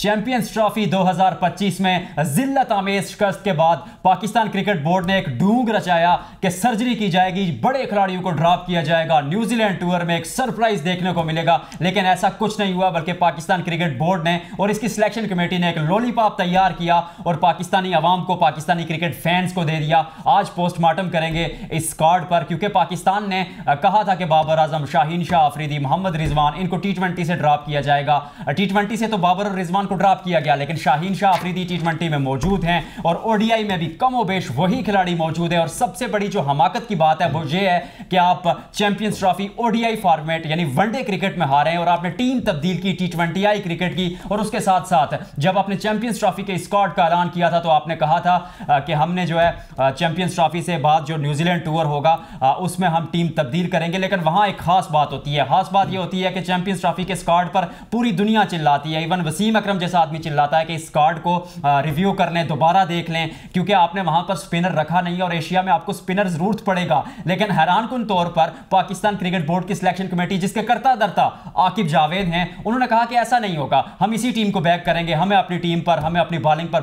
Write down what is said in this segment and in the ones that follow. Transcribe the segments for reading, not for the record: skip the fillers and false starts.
Champions trophy 2025 میں ذلت آمیز شکست کے بعد پاکستان کرکٹ بورڈ نے ایک ڈھونگ رچایا کہ سرجری کی جائے گی، بڑے کھلاڑیوں کو ڈراپ کیا جائے گا، نیوزی لینڈ ٹور میں ایک سرپرائز دیکھنے کو ملے گا۔ لیکن ایسا کچھ نہیں ہوا، بلکہ پاکستان کرکٹ بورڈ نے اور اس کی سلیکشن کمیٹی نے ایک لولی پاپ تیار کیا اور پاکستانی عوام کو، پاکستانی کرکٹ فینس کو دے دیا۔ آج پوسٹ مارٹم کریں گے اس کارڈ پر، کیونکہ پاکستان نے کہا تھا کہ بابر اعظم، شاہین شاہ آفریدی، محمد رضوان، ان کو T20 سے ڈراپ کیا جائے گا۔ T20 سے تو بابر اور رضوان کو ڈراپ کیا گیا، لیکن شاہین شاہ آفریدی T20 میں موجود ہیں اور ODI میں بھی کم و بیش وہی کھلاڑی موجود ہے۔ اور سب سے بڑی جو حماقت کی بات ہے وہ یہ ہے کہ آپ چیمپئنز ٹرافی ODI فارمیٹ یعنی ون ڈے کرکٹ میں ہارے ہیں اور آپ نے ٹیم تبدیل کی T20I کرکٹ کی، اور اس کے ساتھ ساتھ جب آپ نے چیمپئنز ٹرافی کے اسکواڈ کا اعلان کیا تھا تو آپ نے کہا تھا کہ ہم نے جو ہے چیمپئنز ٹرافی سے بعد جو نیوزی لینڈ ٹور ہوگا اس میں ہم ٹیم تبدیل کریں گے۔ لیکن وہاں ایک خاص بات ہوتی ہے، خاص بات یہ ہوتی ہے کہ چیمپئنز ٹرافی کے اسکواڈ پر پوری دنیا چلاتی ہے، ایون وسیم اکرم جیسا آدمی چلاتا ہے کہ اس کارڈ کو ریویو کر لیں، دوبارہ دیکھ لیں، کیونکہ آپ نے وہاں پر سپنر رکھا نہیں ہے اور ایشیا میں آپ کو سپنر ضرورت پڑے گا۔ لیکن حیران کن طور پر پاکستان کرکٹ بورڈ کی سلیکشن کمیٹی، جس کے کرتا درتا عاقب جاوید ہیں، انہوں نے کہا کہ ایسا نہیں ہوگا، ہم اسی ٹیم کو بیک کریں گے، ہمیں اپنی ٹیم پر، ہمیں اپنی بالنگ پر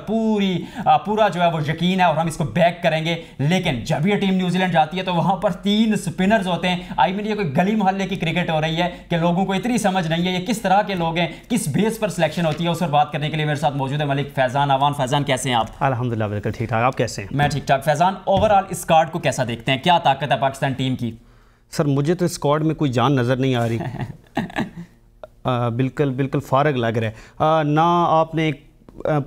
پورا جو ہے وہ یقین ہے اور ہم اس کو بیک کریں گے۔ لیکن جب یہ ٹیم نیوزی لینڈ جاتی ہے تو وہاں پر 3 سپنرز ہوتے ہیں۔ یہ کوئی گلی محلے کی کرکٹ ہو رہی ہے کہ لوگوں کو اتنی سمجھ نہیں ہے یہ کس طرح کے لوگ ہیں، کس بیس پر سلیکشن ہوتی ہے۔ اس پر بات کرنے کے لیے میرے ساتھ موجود ہے ملک فیضان اعوان۔ فیضان کیسے ہیں آپ؟ الحمدللہ بالکل ٹھیک ٹھاک، آپ کیسے ہیں؟ میں ٹھیک ٹھاک۔ فیضان، اوور آل اس کارڈ کو کیسا دیکھتے ہیں؟ کیا طاقت ہے پاکستان ٹیم کی؟ سر مجھے تو اس کارڈ میں کوئی جان نظر نہیں آ رہی، بالکل فارغ لگ رہا ہے۔ نہ آپ نے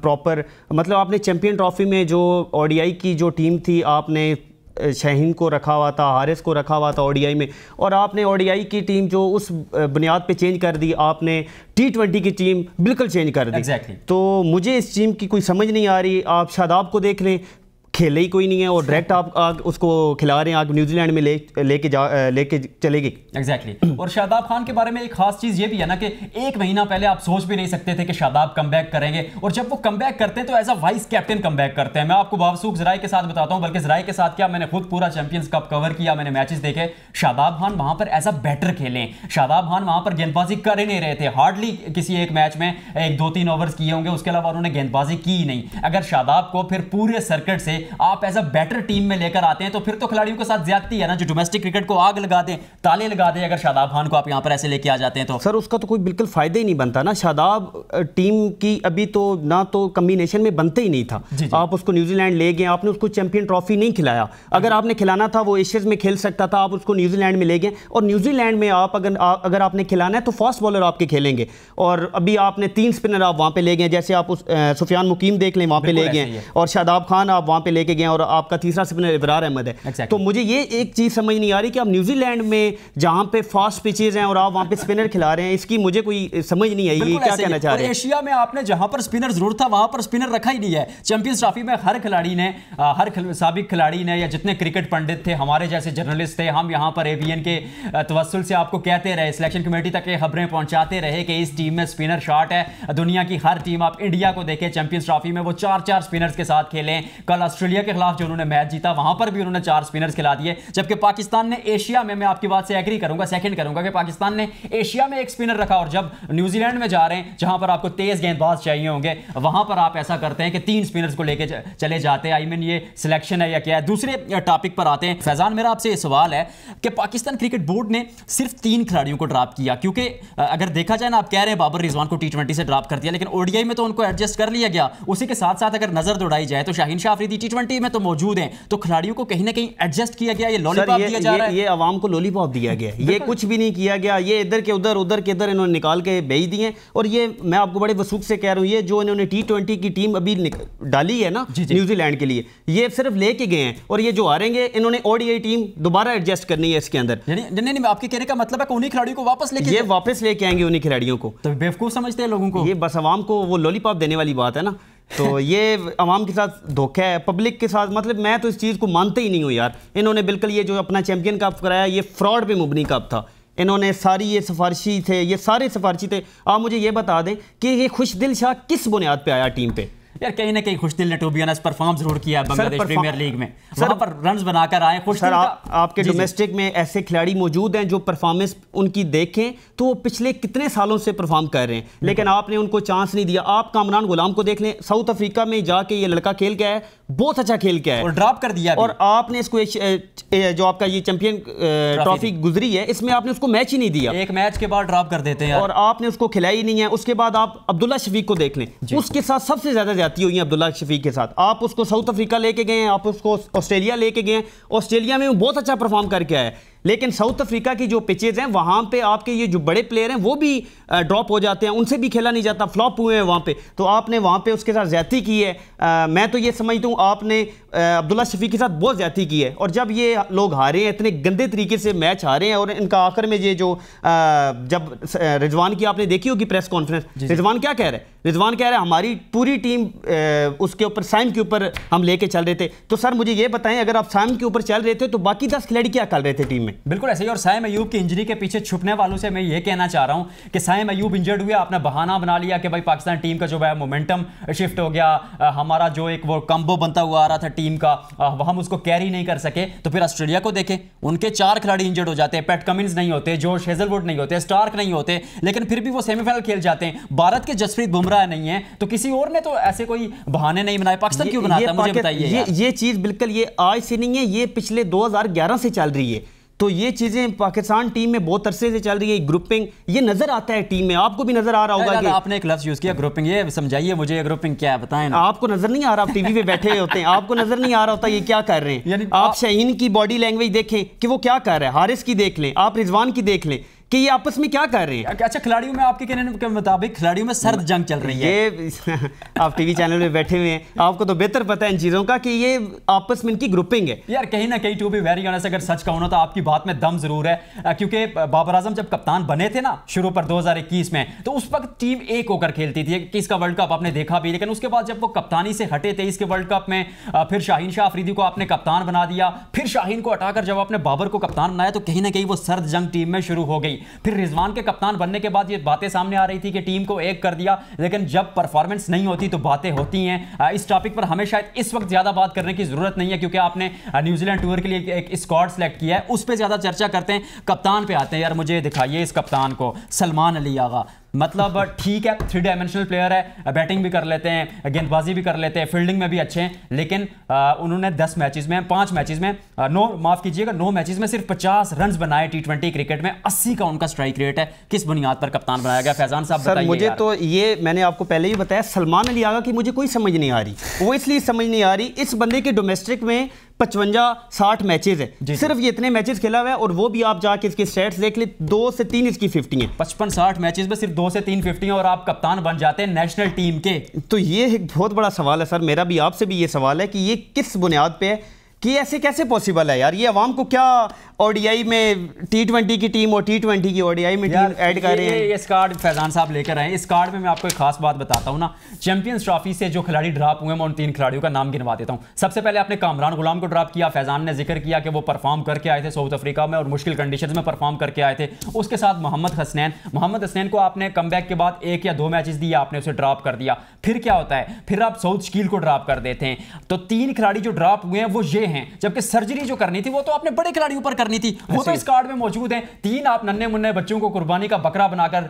پراپر مطلب آپ نے چیمپئن ٹرافی میں جو ODI کی جو ٹیم تھی، آپ نے شاہین کو رکھا ہوا تھا، حارث کو رکھا ہوا تھا ODI میں، اور آپ نے ODI کی ٹیم جو اس بنیاد پہ چینج کر دی، آپ نے T20 کی ٹیم بالکل چینج کر دی۔ تو مجھے اس ٹیم کی کوئی سمجھ نہیں آ رہی۔ آپ شاداب کو دیکھ لیں، کھیلے ہی کوئی نہیں ہے اور ڈائریکٹ آپ اس کو کھلا رہے ہیں، آپ نیوزی لینڈ میں لے کے چلے گئے۔ اور شاداب خان کے بارے میں ایک خاص چیز یہ بھی ہے نا کہ 1 مہینہ پہلے آپ سوچ بھی نہیں سکتے تھے کہ شاداب کم بیک کریں گے، اور جب وہ کم بیک کرتے ہیں تو as a vice captain come back کرتے ہیں۔ میں آپ کو باوسوخ ذرائع کے ساتھ بتاتا ہوں، بلکہ ذرائع کے ساتھ کیا، میں نے خود پورا چیمپئنز کپ کور کیا، میں نے میچز دیکھے۔ شاداب خان وہاں پر ایز اے بیٹر کھیلیں، شاداب خان وہاں پر گیند بازی کر ہی نہیں رہے تھے، ہارڈلی کسی ایک میچ میں 1-2-3 اوورز کیے ہوں گے، اس کے علاوہ انہوں نے گیند بازی کی ہی نہیں۔ اگر شاداب کو پھر پورے سرکٹ سے آپ ایز اے بیٹر ٹیم میں لے کر آتے ہیں تو پھر تو کھلاڑیوں کے ساتھ زیادتی ہے نا، جو ڈومیسٹک کرکٹ کو آگ لگا دیں، تالے لگا دیں، اگر شاداب خان کو آپ یہاں پر ایسے لے کے آ جاتے ہیں تو سر اس کا تو کوئی بالکل فائدہ ہی نہیں بنتا نا۔ شاداب ٹیم کی ابھی تو نہ تو کمبینیشن میں بنتے ہی نہیں تھا۔ آپ اس کو نیوزی لینڈ لے گئے، آپ نے اس کو چیمپئن ٹرافی نہیں کھلایا۔ اگر آپ نے کھلانا تھا، وہ ایشیز میں کھیل سکتا تھا، آپ اس کو نیوزی لینڈ میں لے گئے، اور نیوزی لینڈ میں آپ اگر آپ نے کھلانا ہے تو فاسٹ بالر آپ کے کھیلیں گے، اور ابھی آپ نے 3 سپنر آپ وہاں پہ لے گئے، جیسے آپ سفیان مقیم دیکھ لیں، وہاں پہ لے گئے، اور شاداب خان آپ وہاں پہ لے کے گئے، اور آپ کا تیسرا سپنر ابرار احمد ہے۔ تو مجھے یہ ایک چیز سمجھ نہیں آ رہی کہ آپ نیوزی لینڈ میں جہاں پہ فاسٹ پچیز ہیں اور آپ وہاں پہ سپنر کھلا رہے ہیں، اس کی مجھے کوئی سمجھ نہیں آئی، یہ کیا کہنا چاہ رہے ہیں؟ ایشیا میں آپ نے جہاں پر سپنر ضرور تھا وہاں پر سپنر رکھا ہی نہیں ہے۔ چیمپئنز ٹرافی میں ہر کھلاڑی نے، ہر سابق کھلاڑی نے، یا جتنے کرکٹ پنڈت تھے، ہمارے جیسے جرنلسٹ تھے، ہم یہاں پر ABN کے توسل سے آپ کو کہتے رہے، سلیکشن کمیٹی تک یہ خبریں پہنچاتے رہے کہ اس ٹیم میں سپنر شارٹ ہے۔ دنیا کی ہر ٹیم، آپ انڈیا کو دیکھیں چیمپئنز ٹرافی میں وہ 4 سپنرز کے ساتھ کھیلیں۔ کل آسٹریلیا کے خلاف جو انہوں نے میچ جیتا وہاں پر بھی انہوں نے 4 سپنرز کھلا دیے، جبکہ پاکستان نے ایشیا میں آپ کی بات سے ایگری کروں گا، سیکنڈ کروں گا کہ پاکستان نے ایشیا میں 1 سپنر رکھا، اور جب نیوزی لینڈ میں جا رہے ہیں جہاں پر آپ کو تیز گیند باز چاہیے ہوں گے، وہاں پر آپ ایسا کرتے ہیں کہ 3 سپنرز کو لے کے چلے جاتے ہیں۔ یہ سلیکشن ہے یا کیا ہے؟ دوسرے ٹاپک پر آتے ہیں۔ فیضان، میرا آپ سے یہ سوال ہے کہ پاکستان کرکٹ بورڈ نے صرف 3 کھلاڑیوں کو ڈراپ کیا، کیونکہ اگر دیکھا جائے نا، آپ کہہ رہے ہیں بابر رضوان کو T20 سے ڈراپ کر دیا، لیکن ODI میں تو ان کو ایڈجسٹ کر لیا گیا۔ اسی کے ساتھ ساتھ اگر نظر دوڑائی جائے تو شاہین شاہ آفریدی T20 میں تو موجود ہیں، تو کھلاڑیوں کو کہیں نہ کہیں ایڈجسٹ کیا گیا، یہ لولی پاپ دیا جا رہا ہے۔ یہ عوام کو لولی پاپ دیا گیا، یہ کچھ بھی نہیں کیا گیا، یہ ادھر کے ادھر، ادھر کے ادھر انہوں نے نکال کے بھیج دیے۔ اور یہ میں آپ کو بڑے وثوق سے کہہ رہا ہوں، یہ جو انہوں نے T20 کی ٹیم ابھی ڈالی ہے نا نیوزی لینڈ کے لیے، یہ صرف لے کے گئے ہیں، اور یہ جو ہاریں گے انہوں نے ODI ٹیم دوبارہ ایڈجسٹ کرنی ہے اس کے اندر۔ نہیں، آپ کے کہنے کا مطلب ہے کہ انہی کھلاڑیوں کو واپس لے کے، یہ واپس لے کے آئیں گے انہی کھلاڑیوں کو۔ تو بیوقوف سمجھتے ہیں لوگوں کو، یہ بس عوام کو وہ لولی پاپ دینے والی بات ہے نا۔ تو یہ عوام کے ساتھ دھوکہ ہے، پبلک کے ساتھ، مطلب میں تو اس چیز کو مانتے ہی نہیں ہوں یار۔ انہوں نے بالکل یہ جو اپنا چیمپئن کپ کرایا، یہ فراڈ پہ مبنی کپ تھا۔ انہوں نے ساری یہ سفارشی تھے، یہ سارے سفارشی تھے۔ آپ مجھے یہ بتا دیں کہ یہ خوش دل شاہ کس بنیاد پہ آیا ٹیم پہ؟ यार कहीं ना कहीं खुशदिल ने टू बी ऑनेस्ट परफॉर्म जरूर किया बांग्लादेश प्रीमियर लीग में, वहां पर रन्स बनाकर आए खुशदिल। आपके डोमेस्टिक में ऐसे खिलाड़ी मौजूद हैं जो परफॉर्मेंस उनकी देखें तो वो पिछले कितने सालों से परफॉर्म कर रहे हैं, लेकिन आपने उनको चांस नहीं दिया। आप कामरान गुलाम को देख लें, साउथ अफ्रीका में जाके ये लड़का खेल के आया, बहुत अच्छा खेल के आया और ड्रॉप कर दिया, और आपने इसको जो आपका ये चैंपियन ट्रॉफी गुजरी है इसमें आपने उसको मैच ही नहीं दिया, एक मैच के बाद ड्रॉप कर देते हैं और आपने उसको खिलाई ही नहीं है। उसके बाद आप अब्दुल्ला शफीक को देख लें, उसके साथ सबसे ज्यादा ज्यादती हुई है अब्दुल्ला शफीक के साथ। आप उसको साउथ अफ्रीका लेके गए हैं, आप उसको ऑस्ट्रेलिया लेके गए हैं, ऑस्ट्रेलिया में बहुत अच्छा परफॉर्म करके आया, लेकिन साउथ अफ्रीका की जो पिचेज हैं वहां पे आपके ये जो बड़े प्लेयर हैं वो भी ड्रॉप हो जाते हैं, उनसे भी खेला नहीं जाता, फ्लॉप हुए हैं वहां पे। तो आपने वहां पे उसके साथ ज्यादती की है। मैं तो ये समझता हूँ आपने अब्दुल्ला शफीक के साथ बहुत ज्यादती की है, और जब ये लोग हारे हैं, इतने गंदे तरीके से मैच हारे हैं, और इनका आखिर में ये जो जब रिजवान की आपने देखी होगी प्रेस कॉन्फ्रेंस, रिजवान क्या कह रहे हैं? रिजवान कह रहे हैं हमारी पूरी टीम उसके ऊपर साइम के ऊपर हम लेके चल रहे थे। तो सर मुझे ये बताएं, अगर आप साइम के ऊपर चल रहे थे तो बाकी 10 खिलाड़ी क्या कर रहे थे टीम में? बिल्कुल ऐसे ही। और साइम अयूब की इंजरी के पीछे छुपने वालों से मैं ये कहना चाह रहा हूं कि साइम अयूब इंजर्ड हुए, आपने बहाना बना लिया कि भाई पाकिस्तान टीम का जो है मोमेंटम शिफ्ट हो गया, हमारा जो एक वो कम्बो बनता हुआ आ रहा था टीम का, हम उसको कैरी नहीं कर सके। तो फिर ऑस्ट्रेलिया को देखें, उनके 4 खिलाड़ी इंजर्ड हो जाते हैं, पैट कमिंस नहीं होते, जोश हेजलवुड नहीं होते, स्टार्क नहीं होते, लेकिन फिर भी वो सेमीफाइनल खेल जाते हैं। भारत के जसप्रीत बुमराह नहीं है, तो किसी और ने तो ऐसे कोई बहाने नहीं बनाए, पाकिस्तान क्यों बनाता है मुझे बताइए। ये चीज बिल्कुल ये आज से नहीं है, ये पिछले 2011 से चल रही है। तो ये चीजें पाकिस्तान टीम में बहुत अरसे से चल रही है, ग्रुपिंग ये नजर आता है टीम में, आपको भी नजर आ रहा होगा कि आपने एक लफ्ज यूज किया ग्रुपिंग, ये समझाइए मुझे ये ग्रुपिंग क्या है, बताएं ना। आपको नजर नहीं आ रहा, आप टीवी पे बैठे होते हैं, आपको नजर नहीं आ रहा होता ये क्या कर रहे हैं। आप शाहीन की बॉडी लैंग्वेज देखें कि वो क्या कर रहा है, हारिस की देख लें, आप रिजवान की देख लें कि ये आपस में क्या कर रहे हैं। अच्छा, खिलाड़ियों में आपके कहने के मुताबिक खिलाड़ियों में सर्द जंग चल रही है। ये आप टीवी चैनल में बैठे हुए हैं, आपको तो बेहतर पता है इन चीजों का कि ये आपस में इनकी ग्रुपिंग है। यार कहीं ना कहीं टू बी वेरी ऑनेस्ट, अगर सच कहूं ना तो आपकी बात में दम जरूर है, क्योंकि बाबर आजम जब कप्तान बने थे ना शुरू पर 2021 में, तो उस वक्त टीम एक होकर खेलती थी कि इसका वर्ल्ड कप आपने देखा भी, लेकिन उसके बाद जब वो कप्तानी से हटे थे इसके वर्ल्ड कप में, फिर शाहीन शाह अफरीदी को आपने कप्तान बना दिया, फिर शाहीन को हटाकर जब आपने बाबर को कप्तान बनाया, तो कहीं ना कहीं वो सर्द जंग टीम में शुरू हो गई। फिर रिजवान कप्तान बनने के बाद ये बातें सामने आ रही थी कि टीम को एक कर दिया, लेकिन जब परफॉर्मेंस नहीं होती तो बातें होती हैं। इस टॉपिक पर हमें शायद इस वक्त ज्यादा बात करने की जरूरत नहीं है, क्योंकि आपने न्यूजीलैंड टूर के लिए एक स्क्वाड सेलेक्ट किया है, उस पर ज्यादा चर्चा करते हैं। कप्तान पे आते हैं। यार मुझे दिखाइए इस कप्तान को, सलमान अली आगा, मतलब ठीक है 3 डायमेंशनल प्लेयर है, बैटिंग भी कर लेते हैं, गेंदबाजी भी कर लेते हैं, फील्डिंग में भी अच्छे हैं, लेकिन उन्होंने 10 मैचेस में 5 मैचेस में 9 मैचेस में सिर्फ 50 रन बनाए T20 क्रिकेट में, 80 का उनका स्ट्राइक रेट है। किस बुनियाद पर कप्तान बनाया गया फैजान साहब बताइए। मुझे तो ये मैंने आपको पहले ही बताया, सलमान अली आगा की मुझे कोई समझ नहीं आ रही। वो इसलिए समझ नहीं आ रही, इस बंदे के डोमेस्टिक में 55-60 मैचेस है, सिर्फ ये इतने मैचेस खेला हुआ है, और वो भी आप जाके इसके स्टैट्स देख ले, 2 से 3 इसकी 50 है। 55-60 मैचेस में सिर्फ 2 से 3 50 है, और आप कप्तान बन जाते हैं नेशनल टीम के। तो ये एक बहुत बड़ा सवाल है सर, मेरा भी आपसे भी ये सवाल है कि ये किस बुनियाद पे है कि ऐसे कैसे पॉसिबल है यार? ये अवाम को क्या ओडीआई में T20 की टीम और T20 की ओडीआई में टीम ऐड कर रहे हैं? ये कार्ड फैजान साहब लेकर आए। इस कार्ड में मैं आपको एक खास बात बताता हूं ना, चैंपियंस ट्रॉफी से जो खिलाड़ी ड्रॉप हुए मैं उन 3 खिलाड़ियों का नाम गिनवा देता हूं। सबसे पहले आपने कामरान गुलाम को ड्रॉप किया, फैजान ने जिक्र किया कि वो परफॉर्म करके आए थे साउथ अफ्रीका में और मुश्किल कंडीशंस में परफॉर्म करके आए थे। उसके साथ मोहम्मद हसनैन को आपने कमबैक के बाद 1 या 2 मैचेस दिए, आपने उसे ड्रॉप कर दिया। फिर क्या होता है, फिर आप साउथ शकील को ड्रॉप कर देते हैं। तो 3 खिलाड़ी जो ड्रॉप हुए हैं वो ये हैं, जबकि सर्जरी जो करनी थी वो तो आपने बड़े खिलाड़ियों पर करनी थी, वो तो इस कार्ड में मौजूद हैं। 3 आप नन्हे मुन्ने बच्चों को कुर्बानी का बकरा बनाकर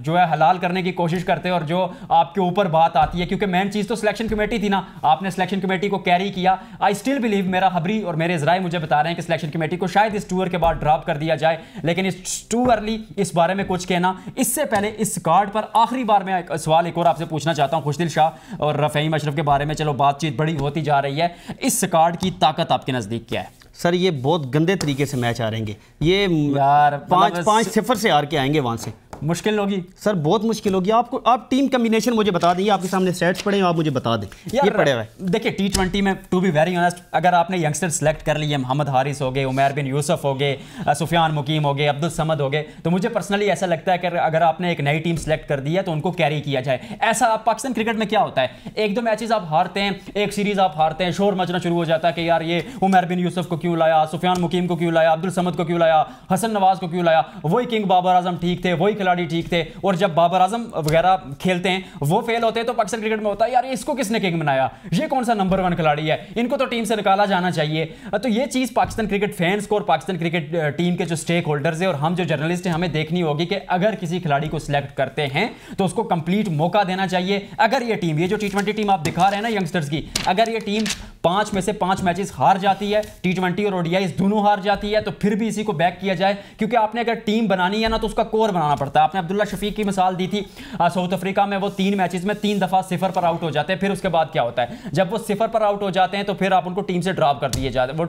जो है हलाल करने की कोशिश करते हैं, और जो आपके ऊपर बात आती है, क्योंकि मेन चीज तो सिलेक्शन कमेटी थी ना, आपने सिलेक्शन कमेटी को कैरी किया। आई स्टिल बिलीव, मेरा खबरी और मेरे जराए मुझे बता रहे हैं कि सिलेक्शन कमेटी को शायद इस टूर के बाद ड्रॉप कर दिया जाए, लेकिन इस टू अर्ली इस बारे में कुछ कहना। इससे पहले इस कार्ड पर आखिरी बार मैं सवाल एक और आपसे पूछना चाहता हूं, खुशदिल शाह और फहीम अशरफ के बारे में चलो बातचीत बड़ी होती जा रही है, इस कार्ड की ताकत आपके नजदीक क्या है? सर ये बहुत गंदे तरीके से मैच हारेंगे, ये यार 5-0 से हार के आएंगे वहां से। मुश्किल होगी सर, बहुत मुश्किल होगी। आपको आप टीम कॉम्बिनेशन मुझे बता दें, आपके सामने सेट्स पड़े हैं, आप मुझे बता दें। ये पड़े हुए देखिए T20 में टू बी वेरी ऑनेस्ट, अगर आपने यंगस्टर सेलेक्ट कर लिए, मोहम्मद हारिस हो गए, उमैर बिन यूसुफ हो गए, सुफियान मुकीम हो गए, अब्दुल समद हो गए, तो मुझे पर्सनली ऐसा लगता है कि अगर आपने एक नई टीम सेलेक्ट कर दी है तो उनको कैरी किया जाए। ऐसा पाकिस्तान क्रिकेट में क्या होता है, 1-2 मैचेस आप हारते हैं, एक सीरीज आप हारते हैं, शोर मचना शुरू हो जाता है कि यार ये उमैर बिन यूसुफ को क्यों लाया, सुफियान मुकीम को क्यों लाया, अब्दुल समद को क्यों लाया, हसन नवाज को क्यों लाया, वही किंग बाबर आजम ठीक थे, वही खिलाड़ी ठीक थे, और जब बाबर आजम वगैरह खेलते हैं वो फेल होते हैं तो पाकिस्तान क्रिकेट में होता है यार इसको किसने किंग बनाया, ये कौन सा नंबर 1 खिलाड़ी है, इनको तो टीम से निकाला जाना चाहिए। तो ये चीज़ पाकिस्तान क्रिकेट फैंस को और पाकिस्तान क्रिकेट टीम के जो स्टेक होल्डर्स है और हम जो जर्नलिस्ट हैं हमें देखनी होगी कि अगर किसी खिलाड़ी को सिलेक्ट करते हैं तो उसको कंप्लीट मौका देना चाहिए। अगर ये टीम, ये जो T20 टीम आप दिखा रहे हैं ना यंगस्टर्स की, अगर ये टीम 5 में से 5 मैचेस हार जाती है, T20 और ODI दोनों हार जाती है, तो फिर भी इसी को बैक किया जाए, क्योंकि आपने अगर टीम बनानी है ना तो उसका कोर बनाना पड़ता है। आपने अब्दुल्ला शफीक की मिसाल दी थी, साउथ अफ्रीका में वो 3 मैचेस में 3 दफा 0 पर आउट हो जाते हैं, फिर उसके बाद क्या होता है, जब वो 0 पर आउट हो जाते हैं तो फिर आप उनको टीम से ड्रॉप कर दिए जाते हैं, वो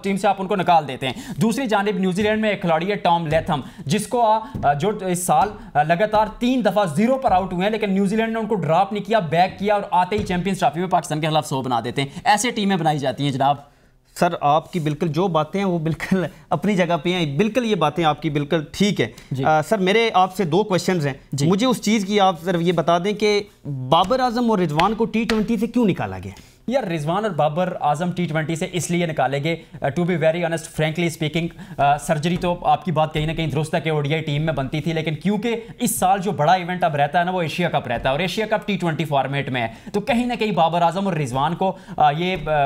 टीम से आप उनको निकाल देते हैं। दूसरी जानिब न्यूजीलैंड में एक खिलाड़ी है टॉम लेथम, जिसको जो इस साल लगातार 3 दफा 0 पर आउट हुए हैं, लेकिन न्यूजीलैंड ने उनको ड्रॉप नहीं किया, बैक किया और आते ही चैंपियंस ट्रॉफी में पाकिस्तान के खिलाफ 100 बना देते हैं। ऐसे टीमें बनाई जाती हैं जनाब। सर आपकी बिल्कुल जो बातें हैं वो बिल्कुल अपनी जगह पे हैं, बिल्कुल ये बातें आपकी बिल्कुल ठीक है। सर मेरे आपसे 2 क्वेश्चंस हैं, मुझे उस चीज़ की आप सिर्फ ये बता दें कि बाबर आजम और रिजवान को T20 से क्यों निकाला गया? यार रिजवान और बाबर आजम T20 से इसलिए निकालेंगे, to be very honest frankly speaking, surgery तो आपकी बात कहीं ना कहीं दुरुस्त है कि ODI टीम में बनती थी, लेकिन क्योंकि इस साल जो बड़ा इवेंट अब रहता है ना वो एशिया कप रहता है और एशिया कप T20 फॉर्मेट में है, तो कहीं ना कहीं बाबर आजम और रिजवान को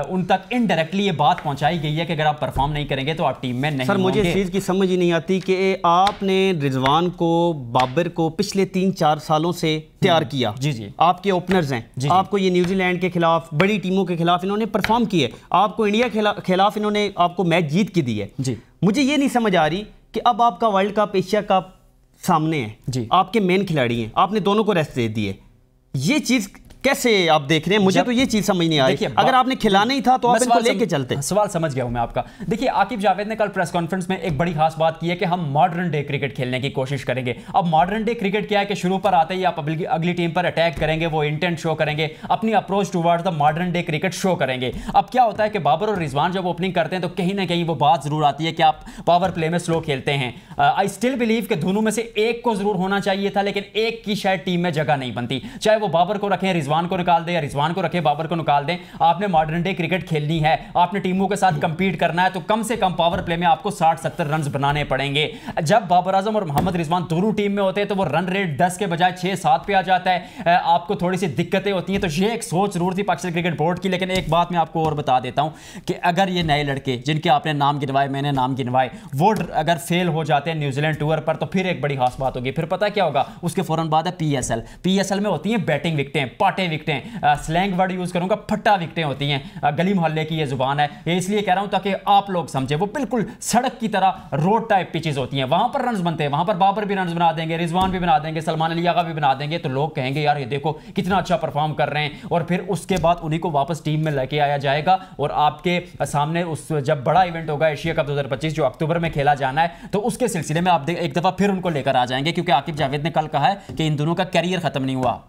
उन तक इनडायरेक्टली ये बात पहुंचाई गई है कि अगर आप परफॉर्म नहीं करेंगे तो आप टीम में नहीं। सर मुझे इस चीज़ की समझ ही नहीं आती कि आपने रिजवान को, बाबर को पिछले 3-4 सालों से तैयार किया, जी आपके ओपनर्स हैं, आपको ये न्यूजीलैंड के खिलाफ बड़ी टीमों के खिलाफ इन्होंने परफॉर्म किए, आपको इंडिया के खिलाफ इन्होंने आपको मैच जीत के दी है जी। मुझे ये नहीं समझ आ रही कि अब आपका वर्ल्ड कप, एशिया कप सामने है जी, आपके मेन खिलाड़ी हैं, आपने दोनों को रेस्ट दे दी है, ये चीज़ कैसे आप देख रहे हैं? मुझे तो ये चीज समझ नहीं आ रही। अगर आपने खिलाना ही था तो आप इनको लेके चलते। सवाल समझ गया हूं मैं आपका। देखिए आकिब जावेद ने कल प्रेस कॉन्फ्रेंस में एक बड़ी खास बात की है कि हम मॉडर्न डे क्रिकेट खेलने की कोशिश करेंगे। अब मॉडर्न डे क्रिकेट क्या है कि शुरू पर आते ही आप अगली टीम पर अटैक करेंगे, वो इंटेंट शो करेंगे, अपनी approach towards the modern day cricket show करेंगे। अब क्या होता है कि बाबर और रिजवान जब ओपनिंग करते हैं तो कहीं ना कहीं वो बात जरूर आती है कि आप पावर प्ले में स्लो खेलते हैं। आई स्टिल बिलीव कि दोनों में से एक को जरूर होना चाहिए था, लेकिन एक की शायद टीम में जगह नहीं बनती, चाहे वो बाबर को रखें, रिजवान को निकाल दे, रिजवान को रखे, बाबर को निकाल दें। आपने मॉडर्न डे क्रिकेट खेलनी है, आपने टीमों के साथ कंपीट करना है, तो कम से कम पावर प्ले में आपको 60-70 रन बनाने पड़ेंगे। जब बाबर आजम और मोहम्मद रिजवान दोनों टीम में होते हैं तो वो रन रेट 10 के बजाय 6-7 पे आ जाता है, आपको थोड़ी सी दिक्कतें होती हैं। तो ये एक सोच जरूर थी पाकिस्तान क्रिकेट बोर्ड की। लेकिन एक बात मैं आपको और बता देता हूं कि अगर ये नए लड़के जिनके आपने नाम गिनवाए, मैंने नाम गिनवाए, वो अगर फेल हो जाते हैं न्यूजीलैंड टूर पर तो फिर एक बड़ी खास बात होगी। फिर पता क्या होगा, उसके फौरन बाद है PSL में होती हैं बैटिंग विकेटें, पाटे विकेटें, स्लैंग वर्ड यूज करूंगा, फट्टा विकेटें होती हैं। गली मोहल्ले की ये जुबान है, ये इसलिए कह रहा हूं ताकि आप लोग समझे। वो बिल्कुल सड़क की तरह रोड टाइप पिचेस होती हैं, वहां पर रन बनते हैं, वहां पर बाबर भी रन बना देंगे, रिजवान भी बना देंगे, सलमान अली आगा भी बना देंगे, तो लोग कहेंगे यार ये देखो कितना अच्छा परफॉर्म कर रहे हैं, और फिर उसके बाद उन्हीं को वापस टीम में लेके आया जाएगा और आपके सामने उस जब बड़ा इवेंट होगा एशिया कप 2025 जो अक्टूबर में खेला जाना है, तो उसके सिलसिले में आप एक दफा फिर उनको लेकर आ जाएंगे, क्योंकि आकिब जावेद ने कल कहा है कि इन दोनों का कैरियर खत्म नहीं हुआ।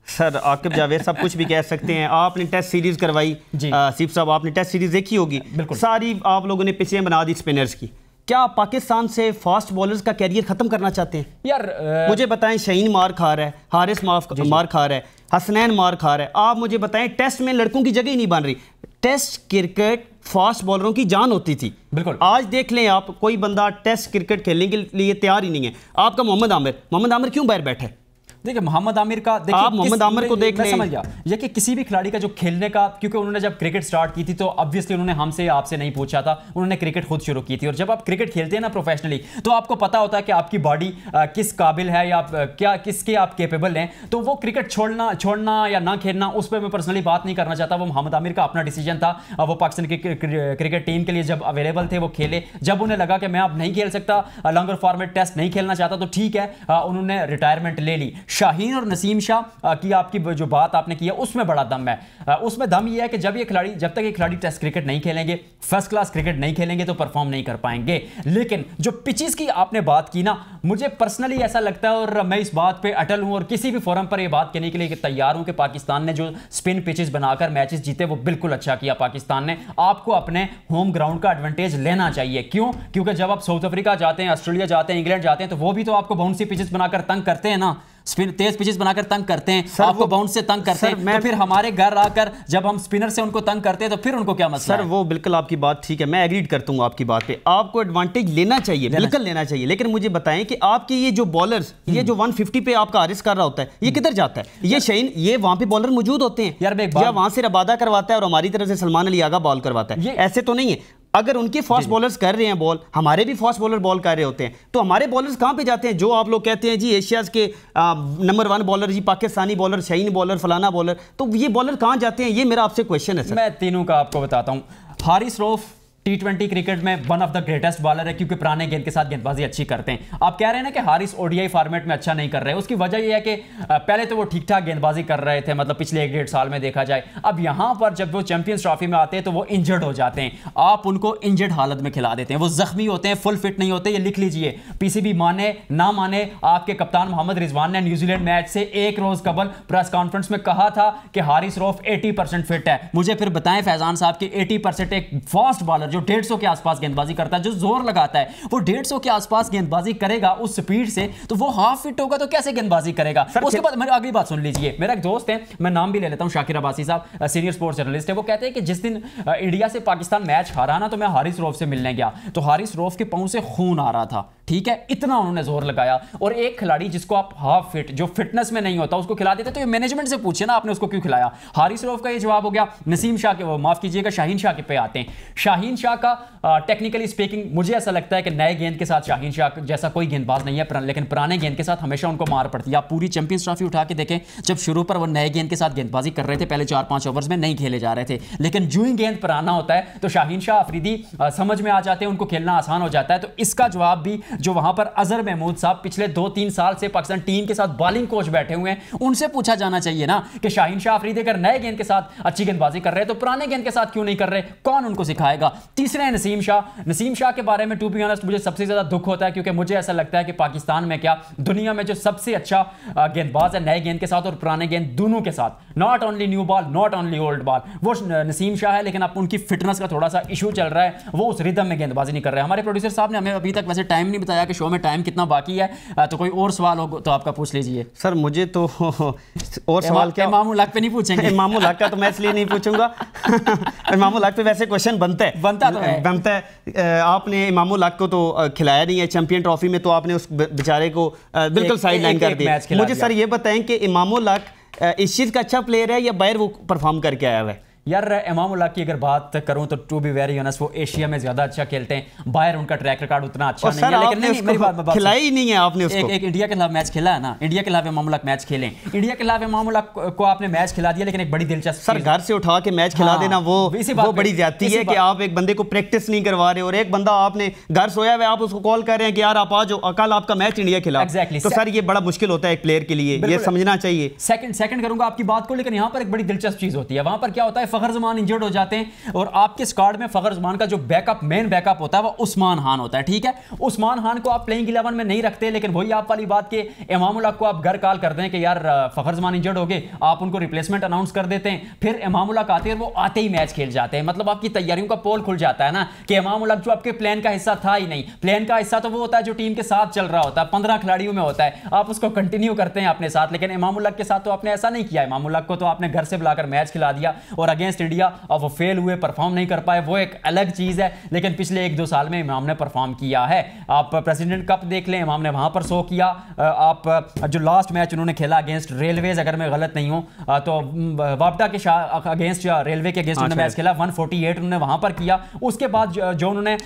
सर आकिब जावेद सब कुछ भी कह सकते हैं, आपने टेस्ट सीरीज करवाई, सीफ साहब आपने टेस्ट सीरीज देखी होगी, सारी आप लोगों ने पिचें बना दी स्पिनर्स की। क्या आप पाकिस्तान से फास्ट बॉलर्स का कैरियर खत्म करना चाहते हैं? यार मुझे बताएं, शहीन मार खा रहा है, हारिस मार खा रहा है, हसनैन मार खा रहा है, आप मुझे बताएं टेस्ट में लड़कों की जगह ही नहीं बन रही। टेस्ट क्रिकेट फास्ट बॉलरों की जान होती थी, बिल्कुल। आज देख लें आप, कोई बंदा टेस्ट क्रिकेट खेलने के लिए तैयार ही नहीं है। आपका मोहम्मद आमिर क्यों बाहर बैठा है? देखिए मोहम्मद आमिर का, देखिए आप मोहम्मद आमिर को देख लें, समझ गया ये कि किसी भी खिलाड़ी का जो खेलने का, क्योंकि उन्होंने जब क्रिकेट स्टार्ट की थी तो ऑब्वियसली उन्होंने हमसे आपसे नहीं पूछा था, उन्होंने क्रिकेट खुद शुरू की थी। और जब आप क्रिकेट खेलते हैं ना प्रोफेशनली, तो आपको पता होता है कि आपकी बॉडी किस काबिल है या क्या किसके आप केपेबल हैं। तो वो क्रिकेट छोड़ना या ना खेलना, उस पर मैं पर्सनली बात नहीं करना चाहता, वो मोहम्मद आमिर का अपना डिसीजन था। वो पाकिस्तान की क्रिकेट टीम के लिए जब अवेलेबल थे वो खेले, जब उन्हें लगा कि मैं अब नहीं खेल सकता, लॉन्गर फॉर्मेट टेस्ट नहीं खेलना चाहता, तो ठीक है, उन्होंने रिटायरमेंट ले ली। शाहीन और नसीम शाह की आपकी जो बात आपने की है उसमें बड़ा दम है। उसमें दम ये है कि जब तक ये खिलाड़ी टेस्ट क्रिकेट नहीं खेलेंगे, फर्स्ट क्लास क्रिकेट नहीं खेलेंगे, तो परफॉर्म नहीं कर पाएंगे। लेकिन जो पिचेस की आपने बात की ना, मुझे पर्सनली ऐसा लगता है और मैं इस बात पे अटल हूं और किसी भी फोरम पर यह बात कहने के लिए तैयार हूं कि पाकिस्तान ने जो स्पिन पिचेस बनाकर मैचेस जीते वो बिल्कुल अच्छा किया पाकिस्तान ने। आपको अपने होम ग्राउंड का एडवांटेज लेना चाहिए। क्यों? क्योंकि जब आप साउथ अफ्रीका जाते हैं, ऑस्ट्रेलिया जाते हैं, इंग्लैंड जाते हैं, तो वो भी तो आपको बाउंसी पिचेस बनाकर तंग करते हैं ना। तेज पिचेस बनाकर तंग करते हैं, आपको बाउंस से तंग करते हैं, तो फिर हमारे घर आकर जब हम स्पिनर से उनको तंग करते हैं तो फिर उनको क्या मसला है? सर वो बिल्कुल आपकी बात ठीक है, मैं एग्रीड करता हूँ आपकी बात पे, आपको एडवांटेज लेना चाहिए, बिल्कुल लेना चाहिए, लेकिन मुझे बताएं कि आपके ये जो बॉलर्स, ये जो 150 पे आपका आरिस कर रहा होता है, ये किधर जाता है? ये शाहीन, ये वहां पे बॉलर मौजूद होते हैं यार, या वहां से रबादा करवाता है और हमारी तरफ से सलमान अली आगा बॉल करवाता है, ऐसे तो नहीं है। अगर उनके फास्ट बॉलर्स कर रहे हैं बॉल, हमारे भी फास्ट बॉलर बॉल कर रहे होते हैं, तो हमारे बॉलर्स कहाँ पे जाते हैं? जो आप लोग कहते हैं जी एशियाज के नंबर 1 बॉलर, जी पाकिस्तानी बॉलर, शाहीन बॉलर, फलाना बॉलर, तो ये बॉलर कहाँ जाते हैं? ये मेरा आपसे क्वेश्चन है सर। मैं तीनों का आपको बताता हूँ। हारिस रऊफ T20 क्रिकेट में one of the greatest bowler है, क्योंकि पुराने गेंद के साथ गेंदबाजी अच्छी करते हैं। आप कह रहे हैं ना कि हारिस ओडीआई फॉर्मेट में अच्छा नहीं कर रहे हैं, उसकी वजह यह है कि पहले तो वो ठीक ठाक गेंदबाजी कर रहे थे, मतलब पिछले 1-1.5 साल में देखा जाए। अब यहाँ पर जब वो चैंपियंस ट्रॉफी में आते हैं तो वो इंजर्ड हो जाते हैं, आप उनको इंजर्ड हालत में खिला देते हैं, वो जख्मी होते हैं, फुल फिट नहीं होते। ये लिख लीजिए, पीसीबी माने ना माने, आपके कप्तान मोहम्मद रिजवान ने न्यूजीलैंड मैच से एक रोज कबल प्रेस कॉन्फ्रेंस में कहा था कि हारिस रऊफ 80% फिट है। मुझे फिर बताएं फैजान साहब कि 80% एक फास्ट बॉलर जो 150 के आसपास गेंदबाजी करता है, जो जोर लगाता है, वो 150 के आसपास गेंदबाजी करेगा उस स्पीड से, तो वो हाफ फिट होगा तो कैसे गेंदबाजी करेगा? उसके बाद मेरी अगली बात सुन लीजिए, मेरा एक दोस्त है, मैं नाम भी ले लेता हूं, शाकिर अब्बासी साहब, सीनियर स्पोर्ट्स जर्नलिस्ट है, वो कहते हैं कि जिस दिन इंडिया से पाकिस्तान मैच हारा ना, तो मैं हारिस रऊफ से मिलने गया, तो हारिस रऊफ के पांव से खून आ रहा था, ठीक है, इतना उन्होंने जोर लगाया। और एक खिलाड़ी जिसको आप हाफ फिट, जो फिटनेस में नहीं होता, उसको खिला देते, तो ये मैनेजमेंट से पूछे ना आपने उसको क्यों खिलाया? हारिस रऊफ का ये जवाब हो गया। नसीम शाह के, वो माफ कीजिएगा, शाहीन शाह के पे आते हैं। शाहीन शाह का टेक्निकली स्पीकिंग मुझे ऐसा लगता है कि नए गेंद के साथ शाहीन शाह जैसा कोई गेंदबाज नहीं है, लेकिन पुराने गेंद के साथ हमेशा उनको मार पड़ती है। आप पूरी चैंपियंस ट्रॉफी उठा के देखें, जब शुरू पर वो नए गेंद के साथ गेंदबाजी कर रहे थे, पहले 4-5 ओवर्स में नहीं खेले जा रहे थे, लेकिन जो ही गेंद पुराना होता है तो शाहीन शाह अफरीदी समझ में आ जाते हैं, उनको खेलना आसान हो जाता है। तो इसका जवाब भी जो वहां पर अजहर महमूद साहब पिछले 2-3 साल से पाकिस्तान टीम के साथ बॉलिंग कोच बैठे हुए हैं, उनसे पूछा जाना चाहिए ना कि शाहीन शाह अफरीदी अगर नए गेंद के साथ अच्छी गेंदबाजी कर रहे हैं तो पुराने गेंद के साथ क्यों नहीं कर रहे? कौन उनको सिखाएगा? तीसरे नसीम शाह। नसीम शाह के बारे में टू बी ऑनेस्ट मुझे सबसे ज्यादा दुख होता है, क्योंकि मुझे ऐसा लगता है कि पाकिस्तान में क्या दुनिया में जो सबसे अच्छा गेंदबाज है नए गेंद के साथ और पुराने गेंद दोनों के साथ, not only new ball, not only old ball, वो नसीम शाह है। लेकिन अब उनकी फिटनेस का थोड़ा सा इशू चल रहा है, वो उस रिदम में गेंदबाजी नहीं कर रहे। हमारे प्रोड्यूसर साहब ने हमें अभी तक वैसे टाइम नहीं बताया कि शो में टाइम कितना बाकी है, तो कोई और सवाल हो तो आपका पूछ लीजिए। सर मुझे तो और सवाल क्या, इमाम उल हक पे नहीं पूछेंगे? इमाम उल हक का तो मैं इसलिए नहीं पूछूंगा, इमाम उल हक पे वैसे क्वेश्चन बनता है। आपने इमाम उल हक को तो खिलाया नहीं है चैंपियन ट्रॉफी में, तो आपने उस बेचारे को बिल्कुल साइड लाइन कर दिया। मुझे सर ये बताएं कि इमाम उल हक इस चीज का अच्छा प्लेयर है या बाहर वो परफॉर्म करके आया हुआ है? यार इमाम उल हक की अगर बात करूं तो टू बी वेरी ऑनेस्ट वो एशिया में ज्यादा अच्छा खेलते हैं, बाहर उनका ट्रैक रिकॉर्ड उतना अच्छा नहीं है। लेकिन नहीं, मेरी बात खिलाई ही नहीं है आपने उसको। एक इंडिया के खिलाफ मैच खेला है ना, इंडिया के खिलाफ इमाम उल हक मैच खेले, इंडिया के खिलाफ इमाम उल हक को आपने मैच खिला दिया, लेकिन एक बड़ी दिलचस्प सर घर से उठा के मैच खिला देना वो बड़ी ज्यादती है कि आप एक बंदे को प्रैक्टिस नहीं करवा रहे, और एक बंदा आपने घर सोया हुआ, आप उसको कॉल कर रहे हैं कि यार आप आ जाओ, कल आपका मैच इंडिया के खिलाफ। तो सर ये बड़ा मुश्किल होता है एक प्लेयर के लिए, ये समझना चाहिए। सेकंड करूंगा आपकी बात को, लेकिन यहाँ पर एक बड़ी दिलचस्प चीज होती है। वहां पर क्या होता है, फखर जमान इंजर्ड जाते हैं और आपके स्क्वाड में फखर जमान का जो मेन बैकअप होता है वो उस्मान खान होता है, ठीक है। उस्मान खान को आप प्लेइंग 11 में नहीं रखते, लेकिन वही आप वाली बात के इमाम उल हक को आप घर कॉल कर दें कि यार फखर जमान इंजर्ड हो गए, आप उनको रिप्लेसमेंट अनाउंस कर देते हैं, फिर इमाम उल हक आते हैं और वो आते ही मैच खेल जाते हैं। मतलब आपकी तैयारियों का पोल खुल जाता है ना कि इमाम उल हक जो आपके प्लान का हिस्सा था ही नहीं। प्लान का हिस्सा तो वो होता है जो टीम के साथ चल रहा होता है, 15 खिलाड़ियों में होता है, आप उसको कंटिन्यू करते हैं अपने साथ। लेकिन इमाम उल हक के साथ तो आपने ऐसा नहीं किया। इमाम उल हक को तो आपने घर से बुलाकर मैच खिला दिया और अगेंस्ट इंडिया अब वो फेल हुए, परफॉर्म नहीं कर पाए, वो एक अलग चीज है। लेकिन पिछले 1-2 साल में इमाम ने परफॉर्म किया है। आप प्रेसिडेंट कप देख लें, इमाम ने वहां पर शो किया। आप जो लास्ट मैच उन्होंने खेला अगेंस्ट रेलवेज, अगर मैं गलत नहीं हूं तो वापडा के अगेंस्ट या रेलवे के अगेंस्ट उन्होंने मैच खेला, 148 उन्होंने वहां पर किया। उसके बाद जो उन्होंने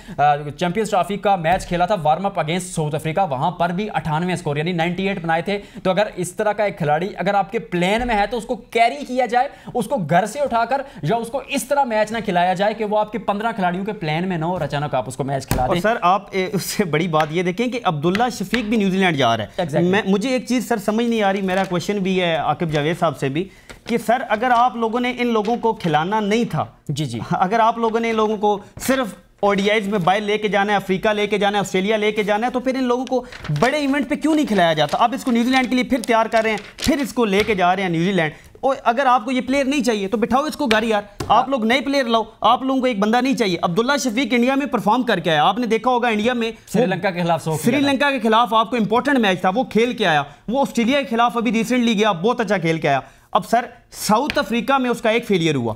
चैंपियंस ट्रॉफी का मैच खेला था warm up against south Africa, वहां पर भी 98 स्कोर यानी 98 बनाए थे। तो अगर इस तरह का एक खिलाड़ी अगर आपके प्लेन में है तो उसको कैरी किया जाए, उसको घर से उठाकर या उसको इस तरह मैच ना खिलाया जाए कि वो आपके 15 खिलाड़ियों के प्लान में ना हो और अचानक आप उसको मैच खिला दें। और सर आप उससे बड़ी बात ये देखें कि अब्दुल्ला शफीक भी न्यूजीलैंड जा रहा है। मुझे एक चीज़ सर समझ नहीं आ रही, मेरा क्वेश्चन भी है आकिब जावेद साहब से भी, कि सर अगर आप लोगों ने इन लोगों को खिलाना नहीं था, जी अगर आप लोगों ने इन लोगों को सिर्फ ओडीआईज में बाहर लेके जाना है, अफ्रीका लेके जाना है, ऑस्ट्रेलिया लेके जाना है, तो फिर इन लोगों को बड़े इवेंट पे क्यों नहीं खिलाया जाता? अब इसको न्यूजीलैंड के लिए फिर तैयार कर रहे हैं, फिर इसको लेके जा रहे हैं न्यूजीलैंड। اور اگر آپ کو یہ پلیئر نہیں چاہیے تو بٹھاؤ اس کو گھر یار, آپ لوگ نئے پلیئر لاؤ, آپ لوگوں کو ایک بندہ نہیں چاہیے. عبداللہ شفیق انڈیا میں پرفارم کر کے آیا, آپ نے دیکھا ہوگا انڈیا میں سری لنکا کے خلاف آپ کو امپورٹنٹ میچ تھا, وہ کھیل کے آیا. وہ آسٹریلیا کے خلاف ابھی ریسنٹلی گیا, بہت اچھا کھیل کے آیا. اب سر ساؤتھ افریقہ میں اس کا ایک فیلئر ہوا,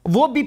وہ بھی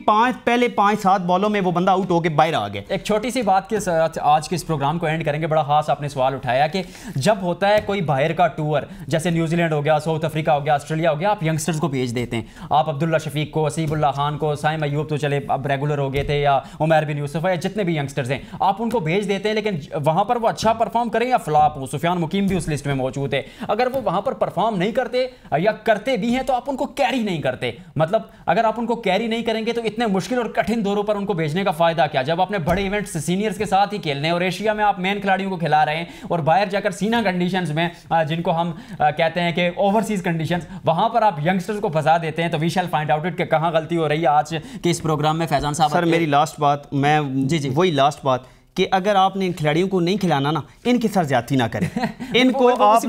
پہلے 5-7 بالوں میں وہ بندہ آؤٹ ہو کے باہر آ گیا. ایک چھوٹی سی بات کے ساتھ آج کے اس پروگرام کو اینڈ کریں گے. بڑا خاص آپ نے سوال اٹھایا کہ جب ہوتا ہے کوئی باہر کا ٹور, جیسے نیوزی لینڈ ہو گیا, ساؤتھ افریقہ ہو گیا, آسٹریلیا ہو گیا, آپ ینگسٹرز کو بھیج دیتے ہیں. آپ عبداللہ شفیق کو, حسیب اللہ خان کو, سائم ایوب تو چلے اب ریگولر ہو گئے تھے, یا عمیر بن یوسف, یا جتنے بھی ینگسٹرز ہیں آپ ان کو بھیج دیتے ہیں, لیکن وہاں پر وہ اچھا پرفارم کریں یا فلاپ ہو. سفیان مقیم بھی اس لسٹ میں موجود ہے. اگر وہ وہاں پر پرفارم نہیں کرتے یا کرتے بھی ہیں تو آپ ان کو کیری نہیں کرتے. مطلب اگر آپ ان کو کیری نہیں کریں گے تو اتنے مشکل اور کٹھن دوروں پر ان کو بھیجنے کا فائدہ کیا, جب اپنے بڑے ایونٹس سینئرز کے ساتھ ہی کھیلنے, اور ایشیا میں آپ مین کھلاڑیوں کو کھلا رہے ہیں, اور باہر جا کر سینا کنڈیشنز میں جن کو ہم کہتے ہیں کہ اوورسیز کنڈیشنز, وہاں پر آپ ینگسٹرز کو پھنسا دیتے ہیں. تو we shall find out it کہ کہاں غلطی ہو رہی ہے. آج کے اس پروگرام میں فیضان صاحب, سر میری لاسٹ بات, میں وہی لاسٹ بات کہ اگر آپ نے ان کھلاڑیوں کو نہیں کھلانا نا, ان کے ساتھ زیادتی نہ کریں. ان کو آپ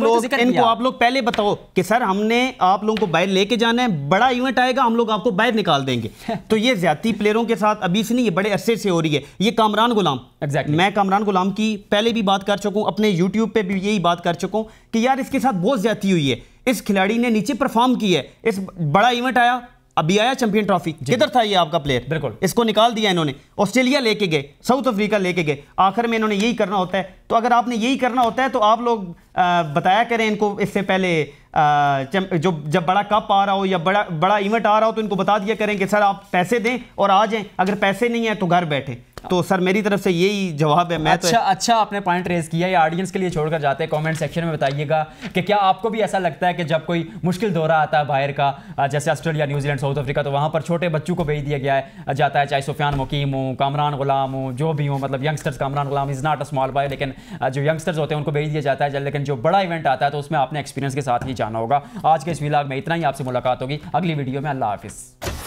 لوگ پہلے بتاؤ کہ سر ہم نے آپ لوگوں کو باہر لے کے جانا ہے, بڑا ایونٹ آئے گا ہم لوگ آپ کو باہر نکال دیں گے. تو یہ زیادتی پلیئروں کے ساتھ ابھی سے نہیں, یہ بڑے عرصے سے ہو رہی ہے. یہ کامران غلام, میں کامران غلام کی پہلے بھی بات کر چکا ہوں, اپنے یوٹیوب پہ بھی یہی بات کر چکا ہوں کہ یار اس کے ساتھ بہت زیادتی ہوئی ہے. اس کھلاڑی نے نیچے پرفارم کی ہے, اس بڑا ایونٹ آیا, ابھی آیا چیمپئن ٹرافی, کدھر تھا یہ آپ کا پلیئر؟ بالکل اس کو نکال دیا انہوں نے, آسٹریلیا لے کے گئے, ساؤتھ افریقہ لے کے گئے, آخر میں انہوں نے یہی کرنا ہوتا ہے. تو اگر آپ نے یہی کرنا ہوتا ہے تو آپ لوگ بتایا کریں ان کو اس سے پہلے, جب بڑا کپ آ رہا ہو یا بڑا ایونٹ آ رہا ہو تو ان کو بتا دیا کریں کہ سر آپ پیسے دیں اور آ جائیں, اگر پیسے نہیں ہیں تو گھر بیٹھیں. تو سر میری طرف سے یہی جواب ہے. میں اچھا آپ نے پوائنٹ ریز کیا, یہ آڈینس کے لیے چھوڑ کر جاتے ہیں. کامنٹ سیکشن میں بتائیے گا کہ کیا آپ کو بھی ایسا لگتا ہے کہ جب کوئی مشکل دورہ آتا ہے باہر کا, جیسے Australia, New Zealand, South Africa, تو وہاں پر چھوٹے بچوں کو بھیج دیا گیا ہے جاتا ہے, چاہے سفیان مقیم ہوں, کامران غلام ہوں, جو بھی ہوں, مطلب youngsters. Kamran Ghulam is not a small boy, لیکن جو ینگسٹرز ہوتے ہیں ان کو بھیج دیا جاتا ہے. لیکن جو بڑا ایونٹ آتا ہے تو اس میں آپ نے ایکسپیرینس کے ساتھ ہی جانا ہوگا. آج کے اس ولاگ میں اتنا ہی, آپ سے ملاقات ہوگی اگلی ویڈیو میں. اللہ حافظ.